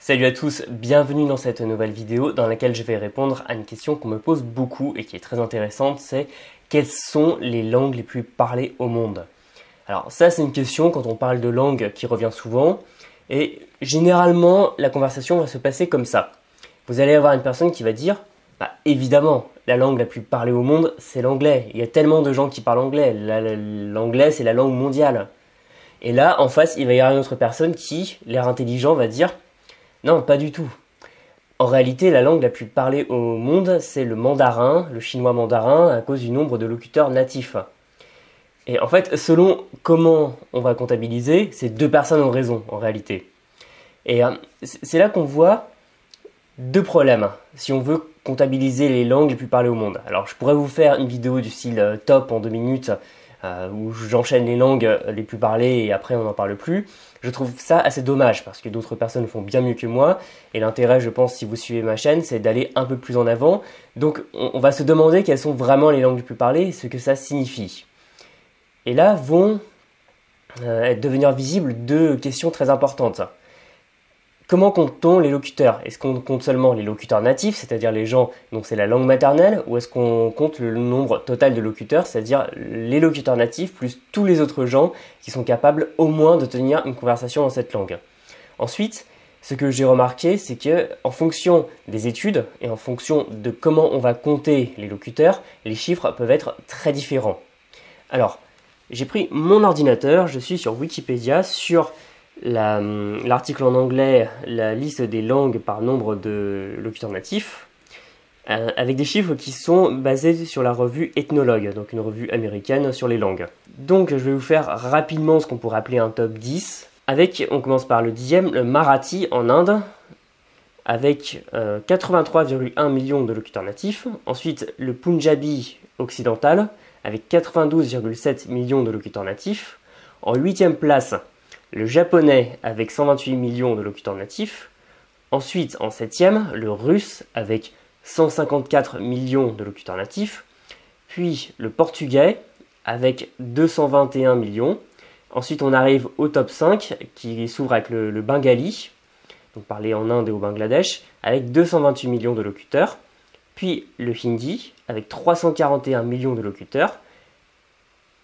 Salut à tous, bienvenue dans cette nouvelle vidéo dans laquelle je vais répondre à une question qu'on me pose beaucoup et qui est très intéressante, c'est quelles sont les langues les plus parlées au monde? Alors ça c'est une question quand on parle de langue qui revient souvent et généralement la conversation va se passer comme ça. Vous allez avoir une personne qui va dire évidemment la langue la plus parlée au monde c'est l'anglais, il y a tellement de gens qui parlent anglais, l'anglais c'est la langue mondiale. Et là en face il va y avoir une autre personne qui, l'air intelligent, va dire non, pas du tout. En réalité, la langue la plus parlée au monde, c'est le mandarin, le chinois mandarin, à cause du nombre de locuteurs natifs. Et en fait, selon comment on va comptabiliser, ces deux personnes ont raison, en réalité. Et c'est là qu'on voit deux problèmes, si on veut comptabiliser les langues les plus parlées au monde. Alors, je pourrais vous faire une vidéo du style top en 2 minutes, où j'enchaîne les langues les plus parlées et après on n'en parle plus. Je trouve ça assez dommage parce que d'autres personnes font bien mieux que moi et l'intérêt, je pense, si vous suivez ma chaîne, c'est d'aller un peu plus en avant. Donc on va se demander quelles sont vraiment les langues les plus parlées et ce que ça signifie. Et là vont devenir visibles deux questions très importantes. Comment compte-t-on les locuteurs? Est-ce qu'on compte seulement les locuteurs natifs, c'est-à-dire les gens dont c'est la langue maternelle, ou est-ce qu'on compte le nombre total de locuteurs, c'est-à-dire les locuteurs natifs plus tous les autres gens qui sont capables au moins de tenir une conversation dans cette langue? Ensuite, ce que j'ai remarqué, c'est que en fonction des études et en fonction de comment on va compter les locuteurs, les chiffres peuvent être très différents. Alors, j'ai pris mon ordinateur, je suis sur Wikipédia, sur l'article en anglais, la liste des langues par nombre de locuteurs natifs, avec des chiffres qui sont basés sur la revue Ethnologue, donc une revue américaine sur les langues. Donc je vais vous faire rapidement ce qu'on pourrait appeler un top 10, on commence par le 10e, le Marathi en Inde, avec 83,1 millions de locuteurs natifs. Ensuite le Punjabi occidental, avec 92,7 millions de locuteurs natifs. En 8e place, le japonais avec 128 millions de locuteurs natifs. Ensuite, en 7e, le russe avec 154 millions de locuteurs natifs. Puis le portugais avec 221 millions. Ensuite, on arrive au top 5 qui s'ouvre avec le bengali, donc parlé en Inde et au Bangladesh, avec 228 millions de locuteurs. Puis le hindi avec 341 millions de locuteurs.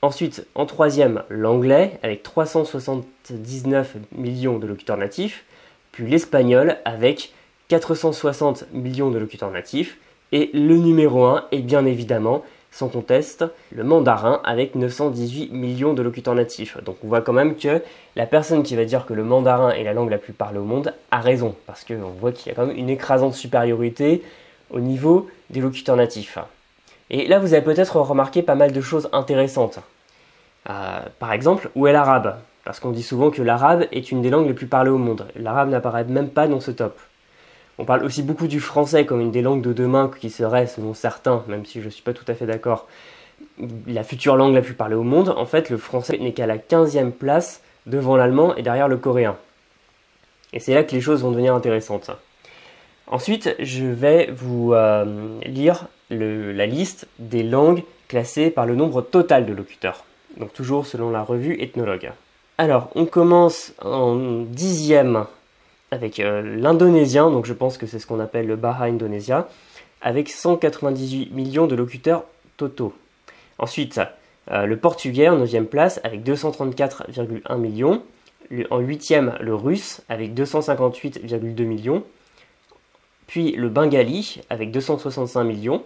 Ensuite, en 3e, l'anglais avec 379 millions de locuteurs natifs, puis l'espagnol avec 460 millions de locuteurs natifs, et le numéro 1 est bien évidemment, sans conteste, le mandarin avec 918 millions de locuteurs natifs. Donc on voit quand même que la personne qui va dire que le mandarin est la langue la plus parlée au monde a raison, parce qu'on voit qu'il y a quand même une écrasante supériorité au niveau des locuteurs natifs. Et là, vous avez peut-être remarqué pas mal de choses intéressantes. Par exemple, où est l'arabe? Parce qu'on dit souvent que l'arabe est une des langues les plus parlées au monde. L'arabe n'apparaît même pas dans ce top. On parle aussi beaucoup du français comme une des langues de demain qui serait, selon certains, même si je ne suis pas tout à fait d'accord, la future langue la plus parlée au monde. En fait, le français n'est qu'à la 15e place devant l'allemand et derrière le coréen. Et c'est là que les choses vont devenir intéressantes. Ensuite, je vais vous lire la liste des langues classées par le nombre total de locuteurs. Donc toujours selon la revue Ethnologue. Alors, on commence en 10e avec l'indonésien, donc je pense que c'est ce qu'on appelle le Bahasa Indonesia, avec 198 millions de locuteurs totaux. Ensuite, le portugais en 9e place avec 234,1 millions. En 8e, le russe avec 258,2 millions. Puis le bengali avec 265 millions.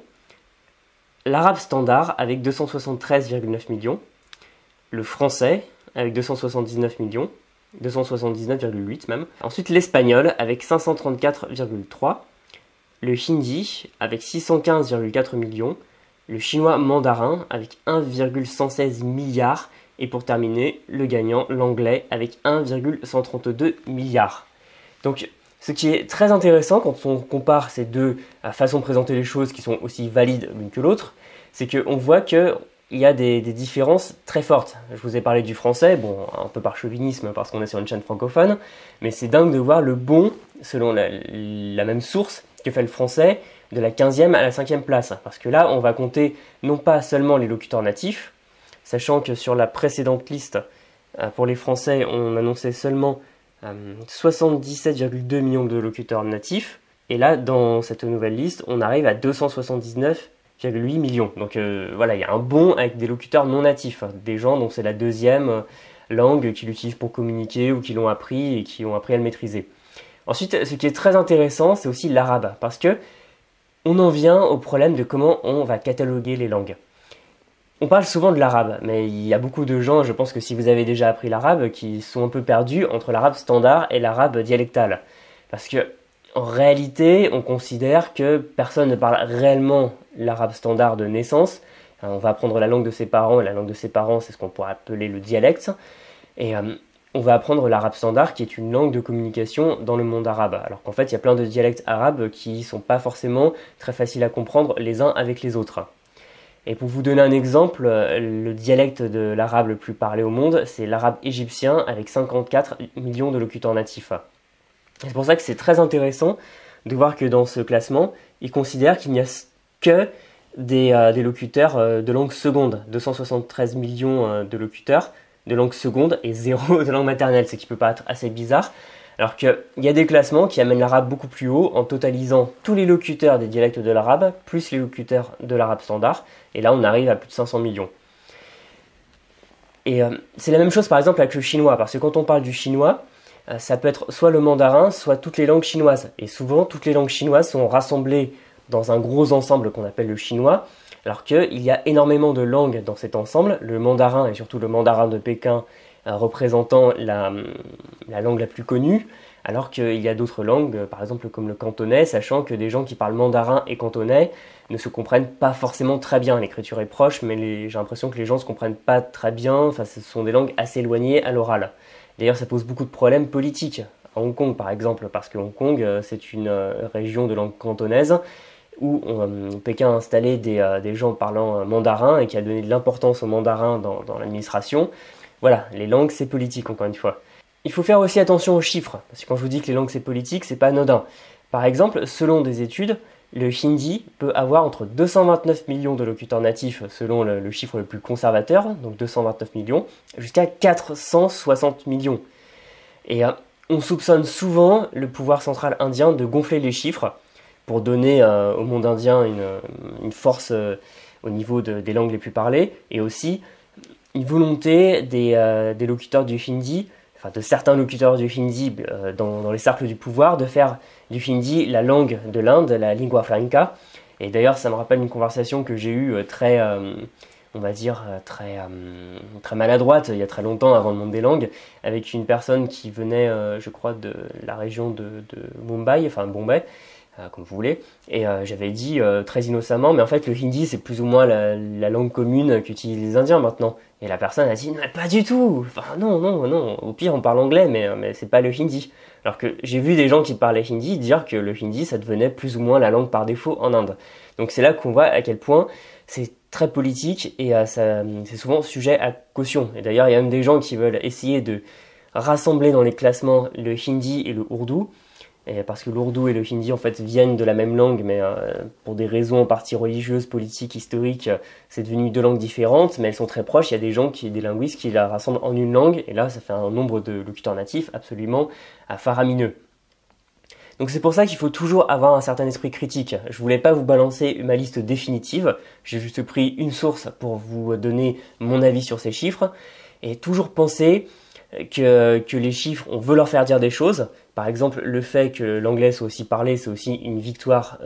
L'arabe standard avec 273,9 millions. Le français avec 279 millions, 279,8 même. Ensuite l'espagnol avec 534,3, le hindi avec 615,4 millions, le chinois mandarin avec 1,116 milliards et pour terminer le gagnant l'anglais avec 1,132 milliards. Donc ce qui est très intéressant quand on compare ces deux façons de présenter les choses qui sont aussi valides l'une que l'autre, c'est qu'on voit que il y a des différences très fortes. Je vous ai parlé du français, bon, un peu par chauvinisme parce qu'on est sur une chaîne francophone, mais c'est dingue de voir le bond, selon la même source que fait le français, de la 15e à la 5e place. Parce que là, on va compter non pas seulement les locuteurs natifs, sachant que sur la précédente liste, pour les Français, on annonçait seulement 77,2 millions de locuteurs natifs. Et là, dans cette nouvelle liste, on arrive à 279,8 millions. Donc voilà, il y a un bond avec des locuteurs non natifs, des gens dont c'est la deuxième langue qu'ils utilisent pour communiquer ou qui l'ont appris et qui ont appris à le maîtriser. Ensuite, ce qui est très intéressant, c'est aussi l'arabe, parce que on en vient au problème de comment on va cataloguer les langues. On parle souvent de l'arabe, mais il y a beaucoup de gens, je pense que si vous avez déjà appris l'arabe, qui sont un peu perdus entre l'arabe standard et l'arabe dialectal. Parce que en réalité, on considère que personne ne parle réellement l'arabe standard de naissance. On va apprendre la langue de ses parents, et la langue de ses parents, c'est ce qu'on pourrait appeler le dialecte. Et on va apprendre l'arabe standard, qui est une langue de communication dans le monde arabe. Alors qu'en fait, il y a plein de dialectes arabes qui ne sont pas forcément très faciles à comprendre les uns avec les autres. Et pour vous donner un exemple, le dialecte de l'arabe le plus parlé au monde, c'est l'arabe égyptien, avec 54 millions de locuteurs natifs. C'est pour ça que c'est très intéressant de voir que dans ce classement, ils considèrent qu'il n'y a que des locuteurs de langue seconde, 273 millions de locuteurs de langue seconde et 0 de langue maternelle, ce qui peut paraître assez bizarre, alors qu'il y a des classements qui amènent l'arabe beaucoup plus haut en totalisant tous les locuteurs des dialectes de l'arabe, plus les locuteurs de l'arabe standard, et là on arrive à plus de 500 millions. Et c'est la même chose par exemple avec le chinois, parce que quand on parle du chinois, ça peut être soit le mandarin, soit toutes les langues chinoises. Et souvent, toutes les langues chinoises sont rassemblées dans un gros ensemble qu'on appelle le chinois, alors qu'il y a énormément de langues dans cet ensemble, le mandarin et surtout le mandarin de Pékin représentant la langue la plus connue, alors qu'il y a d'autres langues, par exemple comme le cantonais, sachant que des gens qui parlent mandarin et cantonais ne se comprennent pas forcément très bien. L'écriture est proche, mais j'ai l'impression que les gens ne se comprennent pas très bien, enfin ce sont des langues assez éloignées à l'oral. D'ailleurs, ça pose beaucoup de problèmes politiques. À Hong Kong, par exemple, parce que Hong Kong, c'est une région de langue cantonaise où Pékin a installé des gens parlant mandarin et qui a donné de l'importance au mandarin dans l'administration. Voilà, les langues, c'est politique, encore une fois. Il faut faire aussi attention aux chiffres, parce que quand je vous dis que les langues, c'est politique, c'est pas anodin. Par exemple, selon des études, le hindi peut avoir entre 229 millions de locuteurs natifs, selon le chiffre le plus conservateur, donc 229 millions, jusqu'à 460 millions. Et on soupçonne souvent le pouvoir central indien de gonfler les chiffres pour donner au monde indien une force au niveau des langues les plus parlées, et aussi une volonté des locuteurs du hindi, enfin de certains locuteurs du hindi dans les cercles du pouvoir, de faire du hindi la langue de l'Inde, la lingua franca. Et d'ailleurs, ça me rappelle une conversation que j'ai eue très maladroite, il y a très longtemps, avant le monde des langues, avec une personne qui venait, je crois, de la région de Mumbai, enfin Bombay, comme vous voulez, et j'avais dit très innocemment, mais en fait le hindi c'est plus ou moins la langue commune qu'utilisent les Indiens maintenant. Et la personne a dit, non, pas du tout, enfin non, au pire on parle anglais, mais c'est pas le hindi. Alors que j'ai vu des gens qui parlaient hindi dire que le hindi ça devenait plus ou moins la langue par défaut en Inde. Donc c'est là qu'on voit à quel point c'est très politique et c'est souvent sujet à caution. Et d'ailleurs il y a même des gens qui veulent essayer de rassembler dans les classements le hindi et le ourdou, et parce que l'ourdou et le hindi en fait viennent de la même langue, mais pour des raisons en partie religieuses, politiques, historiques, c'est devenu deux langues différentes, mais elles sont très proches. Il y a des linguistes qui la rassemblent en une langue, et là ça fait un nombre de locuteurs natifs absolument faramineux. Donc c'est pour ça qu'il faut toujours avoir un certain esprit critique. Je voulais pas vous balancer ma liste définitive, j'ai juste pris une source pour vous donner mon avis sur ces chiffres, et toujours penser que les chiffres, on veut leur faire dire des choses. Par exemple, le fait que l'anglais soit aussi parlé, c'est aussi une victoire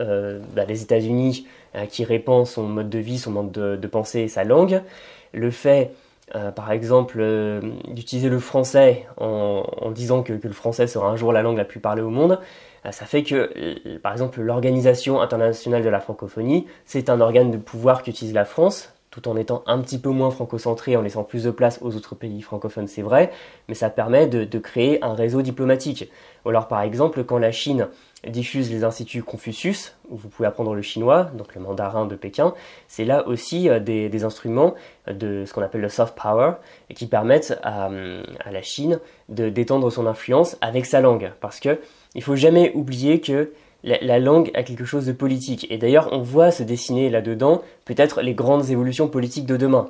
des États-Unis qui répand son mode de vie, son mode de pensée et sa langue. Le fait, par exemple, d'utiliser le français en disant que le français sera un jour la langue la plus parlée au monde, ça fait que, par exemple, l'Organisation internationale de la francophonie, c'est un organe de pouvoir qu'utilise la France, tout en étant un petit peu moins franco-centré, en laissant plus de place aux autres pays francophones, c'est vrai, mais ça permet de créer un réseau diplomatique. Ou alors par exemple, quand la Chine diffuse les instituts Confucius, où vous pouvez apprendre le chinois, donc le mandarin de Pékin, c'est là aussi des instruments de ce qu'on appelle le soft power, et qui permettent à la Chine d'étendre son influence avec sa langue. Parce que il faut jamais oublier que la langue a quelque chose de politique. Et d'ailleurs, on voit se dessiner là-dedans peut-être les grandes évolutions politiques de demain.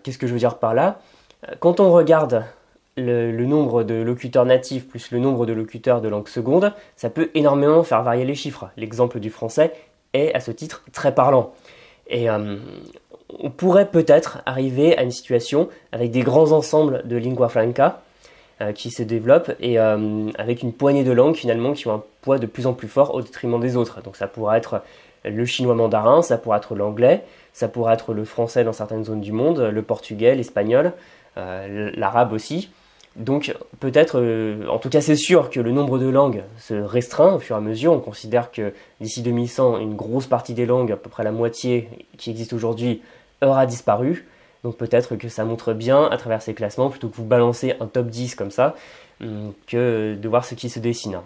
Qu'est-ce que je veux dire par là ? Quand on regarde le nombre de locuteurs natifs plus le nombre de locuteurs de langue seconde, ça peut énormément faire varier les chiffres. L'exemple du français est à ce titre très parlant. Et on pourrait peut-être arriver à une situation avec des grands ensembles de lingua franca qui se développent et avec une poignée de langues finalement qui ont un poids de plus en plus fort au détriment des autres. Donc ça pourrait être le chinois mandarin, ça pourrait être l'anglais, ça pourrait être le français dans certaines zones du monde, le portugais, l'espagnol, l'arabe aussi. Donc peut-être, en tout cas c'est sûr que le nombre de langues se restreint au fur et à mesure. On considère que d'ici 2100, une grosse partie des langues, à peu près la moitié qui existe aujourd'hui, aura disparu. Donc peut-être que ça montre bien à travers ces classements, plutôt que vous balancer un top 10 comme ça, que de voir ce qui se dessine.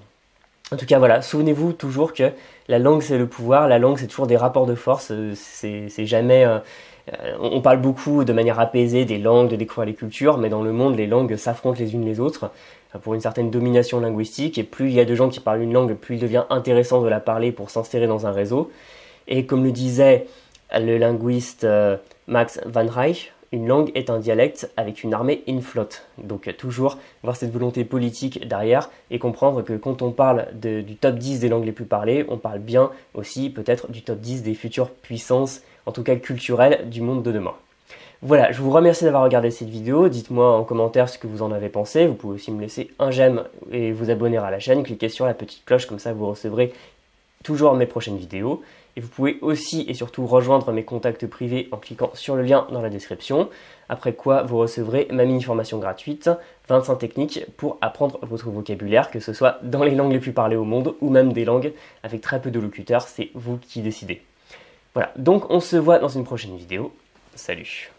En tout cas voilà, souvenez-vous toujours que la langue c'est le pouvoir, la langue c'est toujours des rapports de force, c'est jamais... on parle beaucoup de manière apaisée des langues, de découvrir les cultures, mais dans le monde les langues s'affrontent les unes les autres pour une certaine domination linguistique, et plus il y a de gens qui parlent une langue, plus il devient intéressant de la parler pour s'insérer dans un réseau. Et comme le disait le linguiste Max Van Reich, une langue est un dialecte avec une armée in flotte. Donc toujours voir cette volonté politique derrière et comprendre que quand on parle du top 10 des langues les plus parlées, on parle bien aussi peut-être du top 10 des futures puissances, en tout cas culturelles, du monde de demain. Voilà, je vous remercie d'avoir regardé cette vidéo. Dites-moi en commentaire ce que vous en avez pensé. Vous pouvez aussi me laisser un j'aime et vous abonner à la chaîne. Cliquez sur la petite cloche, comme ça vous recevrez toujours mes prochaines vidéos. Et vous pouvez aussi et surtout rejoindre mes contacts privés en cliquant sur le lien dans la description. Après quoi, vous recevrez ma mini-formation gratuite, 25 techniques pour apprendre votre vocabulaire, que ce soit dans les langues les plus parlées au monde ou même des langues avec très peu de locuteurs, c'est vous qui décidez. Voilà, donc on se voit dans une prochaine vidéo. Salut!